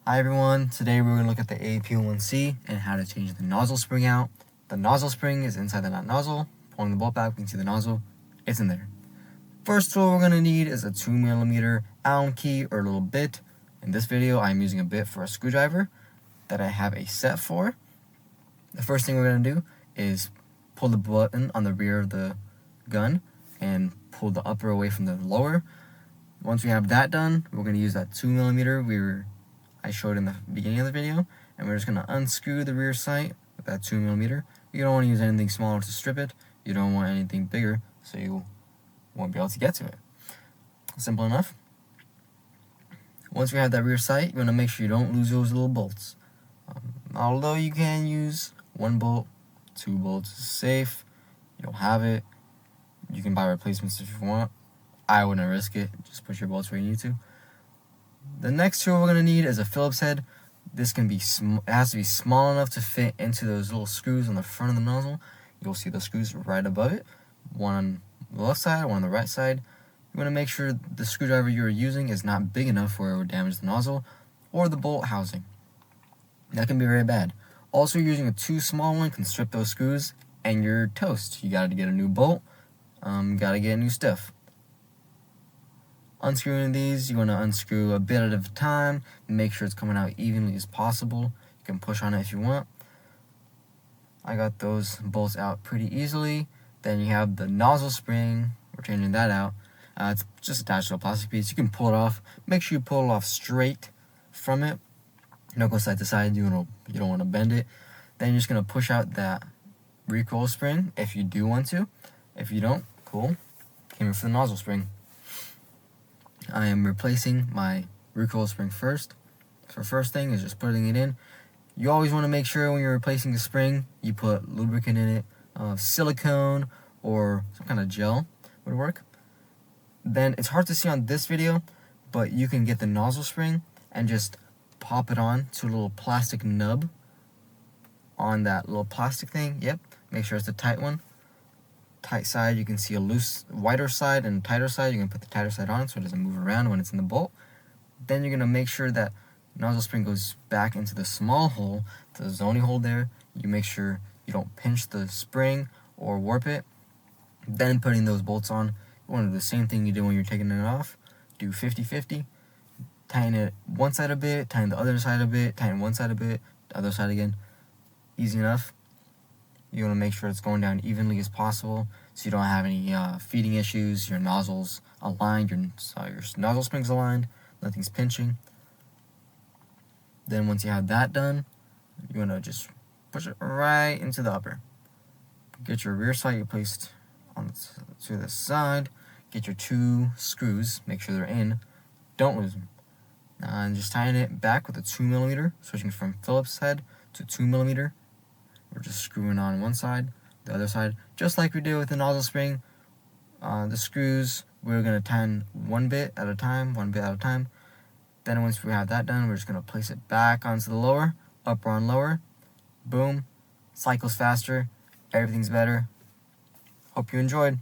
Hi everyone, today we're going to look at the AAP-01C and how to change the nozzle spring out. The nozzle spring is inside the nozzle. Pulling the bolt back, we can see the nozzle. It's in there. First tool we're going to need is a 2mm Allen key or a little bit. In this video, I'm using a bit for a screwdriver that I have a set for. The first thing we're going to do is pull the button on the rear of the gun and pull the upper away from the lower. Once we have that done, we're going to use that 2mm I showed in the beginning of the video, and we're just going to unscrew the rear sight with that 2mm. You don't want to use anything smaller to strip it. You don't want anything bigger, so you won't be able to get to it. Simple enough. Once we have that rear sight, you want to make sure you don't lose those little bolts. Although you can use 1 bolt, 2 bolts is safe. You don't have it, you can buy replacements if you want. I wouldn't risk it. Just put your bolts where you need to. The next tool we're going to need is a Phillips head. This can be it has to be small enough to fit into those little screws on the front of the nozzle. You'll see the screws right above it. One on the left side, one on the right side. You want to make sure the screwdriver you're using is not big enough where it would damage the nozzle or the bolt housing. That can be very bad. Also, using a too small one can strip those screws and you're toast. You got to get a new bolt. Got to get a new stuff. Unscrewing these, you want to unscrew a bit at a time, make sure it's coming out evenly as possible. You can push on it if you want. I got those bolts out pretty easily. Then you have the nozzle spring, we're changing that out. It's just attached to a plastic piece. You can pull it off. Make sure you pull it off straight from it. Don't go side to side, you don't want to bend it. Then you're just going to push out that recoil spring if you do want to. If you don't, cool. Came in for the nozzle spring. I am replacing my recoil spring first. So first thing is just putting it in. You always want to make sure when you're replacing the spring, you put lubricant in it. Silicone or some kind of gel would work. Then it's hard to see on this video, but you can get the nozzle spring and just pop it on to a little plastic nub on that little plastic thing. Yep, make sure it's a tight one. Tight side, you can see a loose, wider side and tighter side. You can put the tighter side on so it doesn't move around when it's in the bolt. Then you're going to make sure that nozzle spring goes back into the small hole. There's only hole there. You make sure you don't pinch the spring or warp it. Then putting those bolts on, you want to do the same thing you do when you're taking it off. Do 50-50. Tighten it one side a bit, tighten the other side a bit, tighten one side a bit, the other side again. Easy enough. You want to make sure it's going down evenly as possible so you don't have any feeding issues, your nozzle's aligned, your nozzle spring's aligned, nothing's pinching. Then once you have that done, you want to just push it right into the upper. Get your rear sight placed to the side. Get your 2 screws, make sure they're in, don't lose them. And just tighten it back with a 2mm, switching from Phillips head to 2mm. We're just screwing on one side, the other side, just like we did with the nozzle spring. The screws, we're going to tighten one bit at a time. Then once we have that done, we're just going to place it back onto the lower, upper on lower. Boom. Cycles faster. Everything's better. Hope you enjoyed.